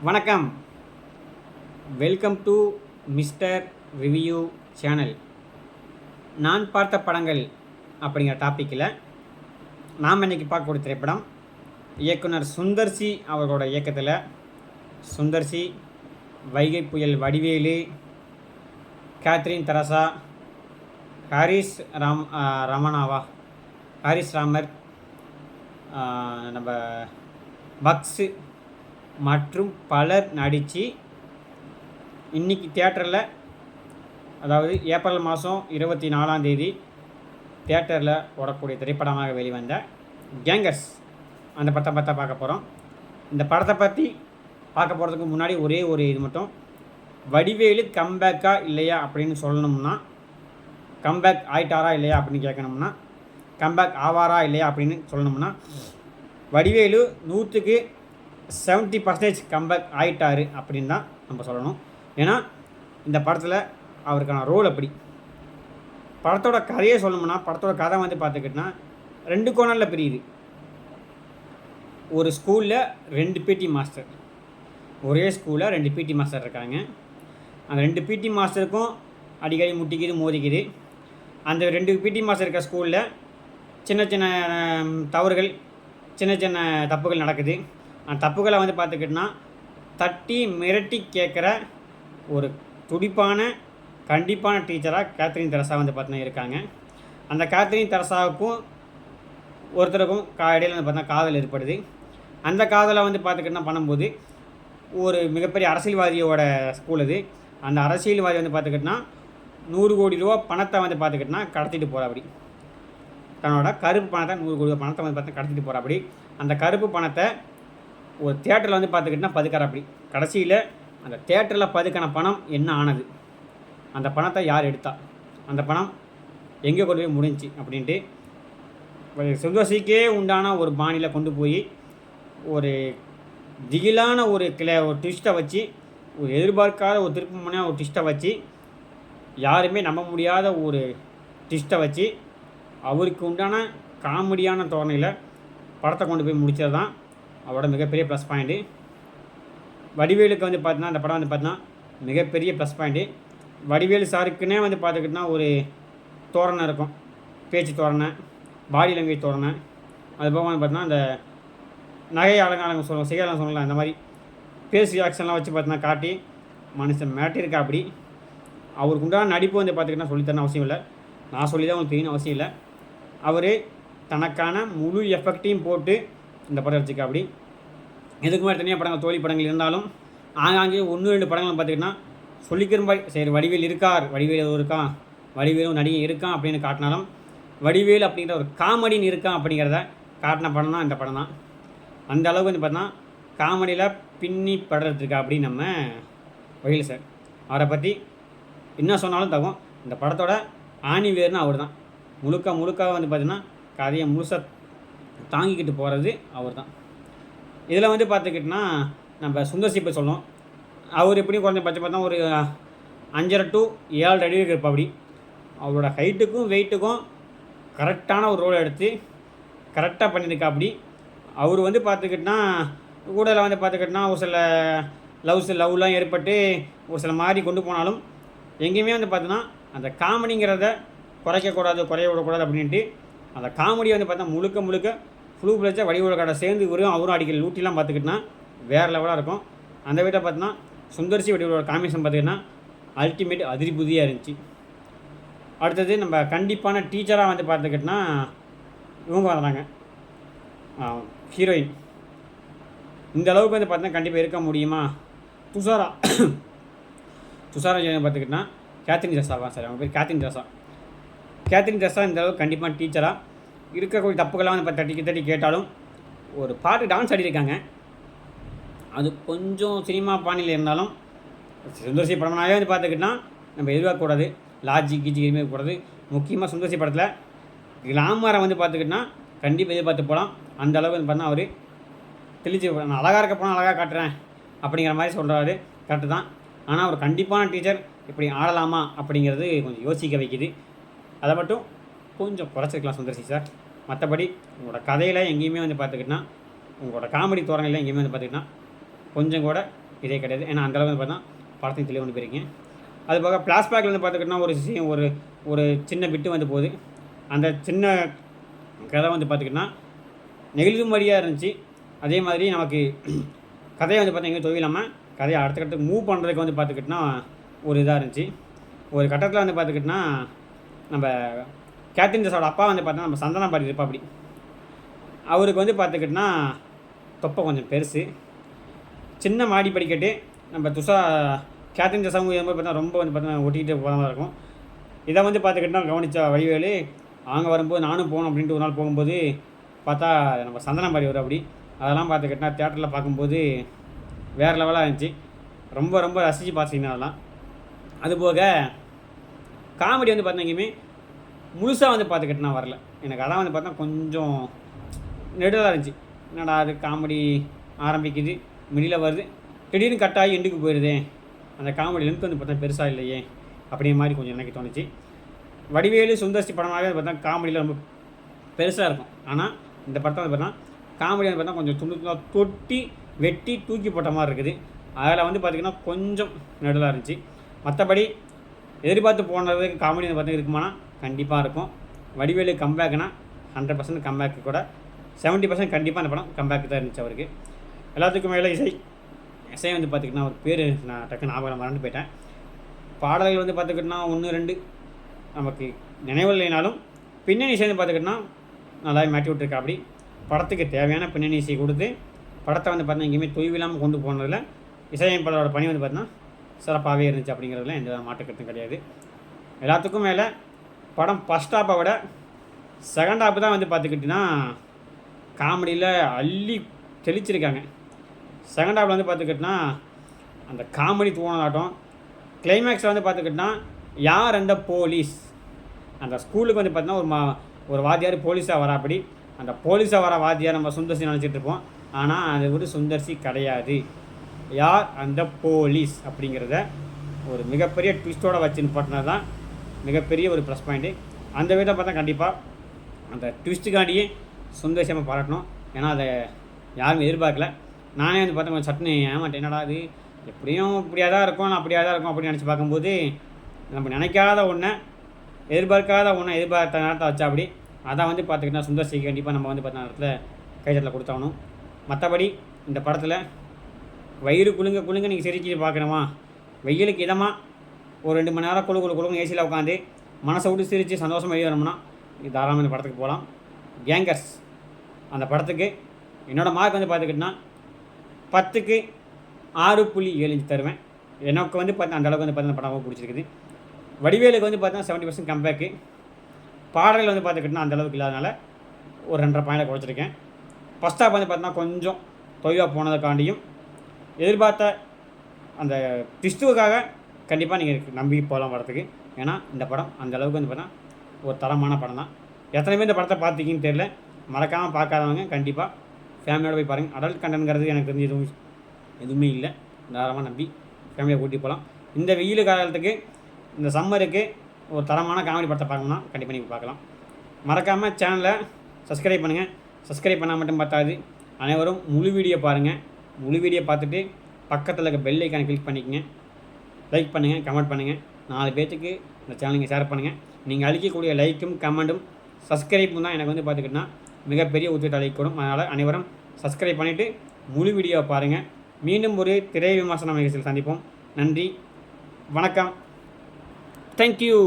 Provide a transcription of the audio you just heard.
வணக்கம். Welcome to mister review channel. நான் பார்த்த படங்கள் அப்படிங்கிற டாப்பிக்கில் நாம் இன்றைக்கி பார்க்கக்கூடிய திரைப்படம் இயக்குனர் சுந்தர் சி அவர்களோட இயக்கத்தில் சுந்தர் சி, வைகை புயல் வடிவேலு, கேத்ரின் தெரசா, ஹாரிஸ் ராமர், நம்ம பக்ஸு மற்றும் பலர் நடித்து இன்றைக்கி தியேட்டரில், அதாவது ஏப்ரல் மாதம் 24 தியேட்டரில் ஓடக்கூடிய திரைப்படமாக வெளிவந்த கேங்கர்ஸ் அந்த படத்தை பார்க்க போகிறோம். இந்த படத்தை பற்றி பார்க்க போகிறதுக்கு முன்னாடி ஒரே ஒரு இது மட்டும், வடிவேலு கம்பேக்கா இல்லையா அப்படின்னு சொல்லணும்னா, கம்பேக் ஆயிட்டாரா இல்லையா அப்படின்னு கேட்கணும்னா, கம்பேக் ஆவாரா இல்லையா அப்படின்னு சொல்லணும்னா, வடிவேலு 70% கம்பேக் ஆகிட்டார் அப்படின்னு தான் நம்ம சொல்லணும். ஏன்னா இந்த படத்தில் அவருக்கான ரோல் அப்படி. படத்தோட கதையை சொல்லணும்னா, படத்தோட கதை பார்த்துக்கிட்டோன்னா 2 கோணலில் பிரியுது. ஒரு ஸ்கூலில் 2 பிடி மாஸ்டர், ஒரே ஸ்கூலில் 2 பிடி மாஸ்டர் இருக்காங்க. அந்த 2 பிடி மாஸ்டருக்கும் அடிக்கடி முட்டிக்குது, மோதிக்குது. அந்த 2 பிடி மாஸ்டர் இருக்க ஸ்கூலில் சின்ன சின்ன தவறுகள், சின்ன சின்ன தப்புகள் நடக்குது. அந்த தப்புகளை பார்த்துக்கிட்டோன்னா தட்டி மிரட்டி கேட்குற ஒரு துடிப்பான கண்டிப்பான டீச்சராக கேத்ரின் தெரசா பார்த்தீங்கன்னா இருக்காங்க. அந்த கேத்ரின் தெரசாவுக்கும் ஒருத்தருக்கும் இடையில் பார்த்தீங்கன்னா காதல் ஏற்படுது. அந்த காதலை பார்த்துக்கிட்டோன்னா பண்ணும்போது ஒரு மிகப்பெரிய அரசியல்வாதியோட ஸ்கூல் அது. அந்த அரசியல்வாதி பார்த்துக்கிட்டோன்னா 100 கோடி ரூபா பணத்தை பார்த்துக்கிட்டோன்னா கடத்திட்டு போகிறாப்படி. தன்னோட கருப்பு பணத்தை 100 கோடி ரூபா பணத்தை பார்த்து கடத்திட்டு போகிறாப்படி. அந்த கருப்பு பணத்தை ஒரு தியேட்டரில் பார்த்துக்கிட்டோன்னா பதுக்கிறாப்படி. கடைசியில் அந்த தியேட்டரில் பதுக்கின பணம் என்ன ஆனது, அந்த பணத்தை யார் எடுத்தா, அந்த பணம் எங்கே கொண்டு போய் முடிஞ்சிச்சு அப்படின்ட்டு சுந்தர்சிக்கே உண்டான ஒரு பாணியில் கொண்டு போய் ஒரு திகிலான ஒரு ட்விஸ்ட்டை வச்சு, ஒரு எதிர்பார்க்காத ஒரு திருப்பமான ஒரு ட்விஸ்ட்டை வச்சு, யாருமே நம்ப முடியாத ஒரு ட்விஸ்ட்டை வச்சு அவருக்கு உண்டான காமெடியான தோரணையில் படத்தை கொண்டு போய் முடித்தது தான் அவரோட மிகப்பெரிய ப்ளஸ் பாயிண்ட்டு. வடிவேலுக்கு பார்த்தீங்கன்னா அந்த படம் பார்த்தீங்கன்னா மிகப்பெரிய ப்ளஸ் பாயிண்ட்டு. வடிவேலு சாருக்குன்னே பார்த்துக்கிட்டோன்னா ஒரு தோரணை இருக்கும், பேச்சு தோரணை, பாடி லாங்குவேஜ் தோரணை. அதுபோக பார்த்தீங்கன்னா அந்த நகை அலங்காரம் சொல்லலாம், செய்யலாம் சொல்லலாம், இந்த மாதிரி பேஸ் ரியாக்ஷன்லாம் வச்சு பார்த்தீங்கன்னா காட்டி மனுஷன் மிரட்டியிருக்கா. அப்படி அவருக்கு உண்டான நடிப்பு பார்த்துக்கிட்டா சொல்லித்தரணும் அவசியம் இல்லை, நான் சொல்லி தான் உங்களுக்கு தெரியணும் அவசியம் இல்லை. அவர் தனக்கான முழு எஃபெக்டையும் போட்டு இந்த படம் வச்சுக்கா. அப்படி எதுக்கு மாதிரி தனியாக படங்கள், தோழி படங்கள் இருந்தாலும் ஆங்காங்கே 1-2 படங்கள் பார்த்துக்கிட்டோன்னா சொல்லிக்கிற மாதிரி சரி வடிவேல் இருக்கார், வடிவேல் எதுவும் இருக்கான், வடிவேலும் நடிகை இருக்கான் அப்படின்னு காட்டினாலும், வடிவேல் அப்படிங்கிற ஒரு காமெடின்னு இருக்கான் அப்படிங்கிறத காட்டின படம் தான் இந்த படம் தான். அந்த அளவுக்கு பார்த்தோன்னா காமெடியில் பின்னி படுறதுக்கா அப்படி நம்ம வடிவேலு சார். அவரை பற்றி என்ன சொன்னாலும் தகும். இந்த படத்தோட ஆணி வேர்னு அவர் தான். முழுக்க பார்த்திங்கன்னா கதையை முழுசாக தாங்கிக்கிட்டு போகிறது அவர் தான். இதில் பார்த்துக்கிட்டோன்னா நம்ம சுந்தர்சி இப்போ சொல்லணும். அவர் எப்படியும் குறைஞ்சபட்சம் பார்த்தா ஒரு 5.5 to 7 அடி இருப்பா. அப்படி அவரோட ஹைட்டுக்கும் வெயிட்டுக்கும் கரெக்டான ஒரு ரோல் எடுத்து கரெக்டாக பண்ணியிருக்கா. அப்படி அவர் பார்த்துக்கிட்டோன்னா கூடல பார்த்துக்கிட்டோன்னா ஒரு சில லவ்லாம் ஏற்பட்டு ஒரு சில மாதிரி கொண்டு போனாலும் எங்கேயுமே பார்த்தோன்னா அந்த காமெடிங்கிறத குறைய விடக்கூடாது அப்படின்ட்டு அந்த காமெடியை பார்த்தா முழுக்க ஃபுல் பிளேஜாக வடிவோட கடை சேர்ந்து அவரும் அடிக்கல லூட்டிலாம் பார்த்துக்கிட்டோன்னா வேறு லெவலாக இருக்கும். அந்த வீட்டை பார்த்தோன்னா சுந்தர்சி வடிவோட காம்பினேஷன் பார்த்துக்கிட்டோன்னா அல்டிமேட் அதிரிபுதியாக இருந்துச்சு. அடுத்தது நம்ம கண்டிப்பான டீச்சராக பார்த்துக்கிட்டோன்னா இவங்க வந்தாங்க, ஹீரோயின். இந்த அளவுக்கு பார்த்தீங்கன்னா கண்டிப்பாக இருக்க முடியுமா? துஷாரா பார்த்துக்கிட்டோன்னா கேத்ரின் தெரசாவா சார், அவங்க பேர் கேத்ரின் தெரசா இந்த அளவுக்கு கண்டிப்பாக டீச்சராக இருக்கக்கூடிய தப்புக்கெல்லாம் தட்டி கேட்டாலும் ஒரு பாட்டு டான்ஸ் ஆடிருக்காங்க. அது கொஞ்சம் சினிமா பாணியில் இருந்தாலும் சுந்தர்சி படம்னாவே பார்த்துக்கிட்டோன்னா நம்ம எதிர்பார்க்கக்கூடாது, லாஜிக் கீஜி எதுவுமே இருக்கக்கூடாது. முக்கியமாக சுந்தர்சி படத்தில் கிளாமரை பார்த்துக்கிட்டோன்னா கண்டிப்பாக எதிர்பார்த்து போகலாம். அந்த அளவுக்கு பார்த்தா அவர் தெளிச்சு நான் அழகாக இருக்க போனால் அழகாக காட்டுறேன் அப்படிங்கிற மாதிரி சொல்கிறாரு. கரெக்டு தான். ஆனால் ஒரு கண்டிப்பான டீச்சர் இப்படி ஆடலாமா அப்படிங்கிறது கொஞ்சம் யோசிக்க வைக்குது. அதை மட்டும் கொஞ்சம் குறைச்சிருக்கலாம் சுந்தர்சி சார். மற்றபடி உங்களோட கதையில் எங்கேயுமே பார்த்துக்கிட்டோன்னா, உங்களோட காமெடி தோரணையில் எங்கேயுமே பார்த்துக்கிட்டோன்னா கொஞ்சம் கூட இதே கிடையாது. ஏன்னா அந்தளவு வந்து பார்த்தா படத்தையும் தெளிவாக கொண்டு போயிருக்கீங்க. அது போக ஃப்ளாஷ்பேக்கில் வந்து பார்த்துக்கிட்டோன்னா ஒரு ஒரு சின்ன பிட்டு வந்து போகுது. அந்த சின்ன கதை வந்து பார்த்துக்கிட்டோன்னா நெகிழ்வுமடியாக இருந்துச்சு. அதே மாதிரி நமக்கு கதையை வந்து பார்த்தா எங்கேயும் தொழிலாமல் கதையை அடுத்த கட்டத்துக்கு மூவ் பண்ணுறதுக்கு வந்து பார்த்துக்கிட்டோன்னா ஒரு இதாக இருந்துச்சு. ஒரு கட்டத்தில் வந்து பார்த்துக்கிட்டோன்னா நம்ம கேத்ரின் ஜெஸ்ஸோட அப்பா வந்து பார்த்தா நம்ம சந்தனா பாடி இருப்பா. அப்படி அவருக்கு வந்து பார்த்துக்கிட்டோன்னா தொப்பை கொஞ்சம் பெருசு, சின்ன மாடி படிக்கட்டு. நம்ம கேத்ரின் ஜெஸ்ஸாவும் போது பார்த்தா ரொம்ப வந்து பார்த்தா ஒட்டிக்கிட்டு போகிற மாதிரி இருக்கும். இதை வந்து பார்த்துக்கிட்டோன்னா கவனித்த வடிவேலு அவங்க வரும்போது நானும் போகணும் அப்படின்ட்டு ஒரு நாள் போகும்போது பார்த்தா நம்ம சந்தனா பாடி வரும். அப்படி அதெல்லாம் பார்த்துக்கிட்டோன்னா தியேட்டரில் பார்க்கும்போது வேறு லெவலாக இருந்துச்சு. ரொம்ப ரொம்ப ரசித்து பார்த்துக்கிங்கன்னா அதெல்லாம். அதுபோக காமெடி வந்து பார்த்தீங்கமே முழுசாக வந்து பார்த்துக்கிட்டேன்னா வரல. எனக்கு அதான் வந்து பார்த்தா கொஞ்சம் நெடுலாக இருந்துச்சு. என்னடா அது காமெடி ஆரம்பிக்குது, மிடில் வருது, திடீர்னு கட் ஆகி எண்டுக்கு போயிடுதே, அந்த காமெடி லென்த் வந்து பார்த்தா பெருசாக இல்லையே அப்படிங்கிற மாதிரி கொஞ்சம் எனக்கு தோணுச்சு. வடிவேலு சுந்தர்சி படமாகவே பார்த்தா காமெடியில் ரொம்ப பெருசாக இருக்கும். ஆனால் இந்த படத்தை வந்து பார்த்தா காமெடி வந்து பார்த்தா கொஞ்சம் துண்டு தொட்டி வெட்டி தூக்கி போட்ட மாதிரி இருக்குது. அதில் வந்து பார்த்திங்கன்னா கொஞ்சம் நெடுலாக இருந்துச்சு. மற்றபடி எதிர்பார்த்து போனதுக்கு காமெடி வந்து பார்த்தா இருக்குமானா கண்டிப்பாக இருக்கும். வடிவேலு கம்பேக்குனா 100% கம்பேக்கு கூட 70% கண்டிப்பாக அந்த படம் கம்பேக்கு தான் இருந்துச்சு அவருக்கு. எல்லாத்துக்கும் மேலே இசை வந்து பார்த்திங்கன்னா ஒரு பேர் நான் டக்கு ஞாபகம் மறந்து போயிட்டேன். பாடல்கள் வந்து பார்த்துக்கிட்டோன்னா 1, 2 நமக்கு நினைவில் இல்லைனாலும் பின்னணி இசை வந்து பார்த்துக்கிட்டோன்னா நல்லாவே மாட்டி விட்டுருக்கா. அப்படி படத்துக்கு தேவையான பின்னணி இசை கொடுத்து படத்தை வந்து பார்த்தீங்கன்னா எங்கேயுமே தொய்வில்லாமல் கொண்டு போனதில் இசையமைப்பாளரோட பணி வந்து பார்த்தீங்கன்னா சிறப்பாகவே இருந்துச்சு. அப்படிங்கிறதுல எந்த மாற்றுக்கருத்தும் கிடையாது. எல்லாத்துக்கும் மேலே படம் ஃபஸ்ட் ஹாப்பை விட செகண்ட் ஹாப்பு தான் வந்து பார்த்துக்கிட்டிங்கன்னா காமெடியில் அள்ளி தெளிச்சிருக்காங்க. செகண்ட் ஹாப்பில் வந்து பார்த்துக்கிட்டிங்கன்னா அந்த காமெடி தூணலாட்டம் கிளைமேக்ஸில் வந்து பார்த்துக்கிட்டிங்கன்னா யார் அந்த போலீஸ், அந்த ஸ்கூலுக்கு வந்து பார்த்தீங்கன்னா ஒரு வாத்தியார் போலீஸாக வரா. அப்படி அந்த போலீஸாக வர வாத்தியார் நம்ம சுந்தர்சி நினச்சிட்டு இருப்போம். ஆனால் அது ஒரு சுந்தர்சி கிடையாது. யார் அந்த போலீஸ் அப்படிங்கிறத ஒரு மிகப்பெரிய ட்விஸ்ட்டோட வச்சுன்னு போட்டினது தான் மிகப்பெரிய ஒரு ப்ளஸ் பாயிண்ட்டு. அந்த விதத்தை பார்த்தா கண்டிப்பாக அந்த ட்விஸ்ட்டுக்காண்டியே சுந்தர்சி நம்ம பாராட்டணும். ஏன்னா அதை யாருமே எதிர்பார்க்கல. நானே வந்து பார்த்தா கொஞ்சம் சட்னி ஏமாட்டேன். என்னடா அது எப்படியும் இப்படியாக தான் இருக்கும், நான் அப்படியாக தான் இருக்கும் அப்படின்னு நினச்சி பார்க்கும்போது நம்ம நினைக்காத ஒன்றை எதிர்பார்க்காத ஒன்றை எதிர்பார்த்த நேரத்தை வச்சா. அப்படி அதான் வந்து பார்த்துக்கிட்டா சுந்தர்சிக்கு கண்டிப்பாக நம்ம வந்து பார்த்த நேரத்தில் கைத்தட்டில் கொடுத்தாகணும். மற்றபடி இந்த படத்தில் வயிறு குலுங்க நீங்கள் சிரிச்சு பார்க்கணுமா, வெயிலுக்கு இதமாக ஒரு 2 மணி நேரம் குழுங்க ஏசியில் உட்காந்து மனசை விட்டு சிரித்து சந்தோஷமாக வெளியே வரணும்னா இது தாராளமாக இந்த படத்துக்கு போகலாம். கேங்கர்ஸ் அந்த படத்துக்கு என்னோடய மார்க் வந்து பார்த்துக்கிட்டோன்னா 10க்கு 6.7 தருவேன். எனக்கு வந்து பார்த்தா அந்தளவுக்கு வந்து பார்த்தா படம் பிடிச்சிருக்குது. வடிவேலுக்கு வந்து பார்த்தீங்கன்னா 70% கம்பேக்கு. பாடல்கள் வந்து பார்த்துக்கிட்டோன்னா அந்தளவுக்கு இல்லாதனால ஒரு 2.5 பாயிண்ட் குறைச்சிருக்கேன். ஃபஸ்ட் ஹாப் வந்து பார்த்தீங்கன்னா கொஞ்சம் தொய்வாக போனதுக்காண்டியும் எதிர்பார்த்த அந்த ட்விஸ்ட்டுக்காக கண்டிப்பாக நீங்கள் நம்பி போகலாம் படத்துக்கு. ஏன்னா இந்த படம் அந்தளவுக்கு வந்து பார்த்தா ஒரு தரமான படம் தான். எத்தனை பேர் இந்த படத்தை பார்த்திங்கன்னு தெரியல. மறக்காமல் பார்க்காதவங்க கண்டிப்பாக ஃபேமிலியோடு போய் பாருங்கள். அடல்ட் கண்டென்ட்ங்கிறது எனக்கு தெரிஞ்சு எதுவுமே இல்லை. தாராளமாக நம்பி ஃபேமிலியை கூட்டிகிட்டு போகலாம். இந்த வெயில் காலத்துக்கு இந்த சம்மருக்கு ஒரு தரமான காமெடி படத்தை பார்க்கணும்னா கண்டிப்பாக நீங்கள் பார்க்கலாம். மறக்காமல் சேனலை சப்ஸ்கிரைப் பண்ணுங்கள். சப்ஸ்கிரைப் பண்ணால் மட்டும் பார்த்தாது, அனைவரும் முழு வீடியோ பாருங்கள். முழு வீடியோ பார்த்துட்டு பக்கத்தில் இருக்க பெல் ஐக்கானை கிளிக் பண்ணிக்கங்க. லைக் பண்ணுங்கள், கமெண்ட் பண்ணுங்கள். 4 பேர்த்துக்கு இந்த சேனலுங்க ஷேர் பண்ணுங்கள். நீங்கள் அளிக்கக்கூடிய லைக்கும் கமெண்ட்டும் சப்ஸ்கிரைப்பும் தான் எனக்கு வந்து பார்த்துக்கிட்டோன்னா மிகப்பெரிய உத்தியோக அளிக்கணும். அதனால் அனைவரும் சப்ஸ்கிரைப் பண்ணிவிட்டு முழு வீடியோவை பாருங்கள். மீண்டும் ஒரு திரை விமர்சன நிகழ்ச்சியில் சந்திப்போம். நன்றி, வணக்கம், தேங்க்யூ.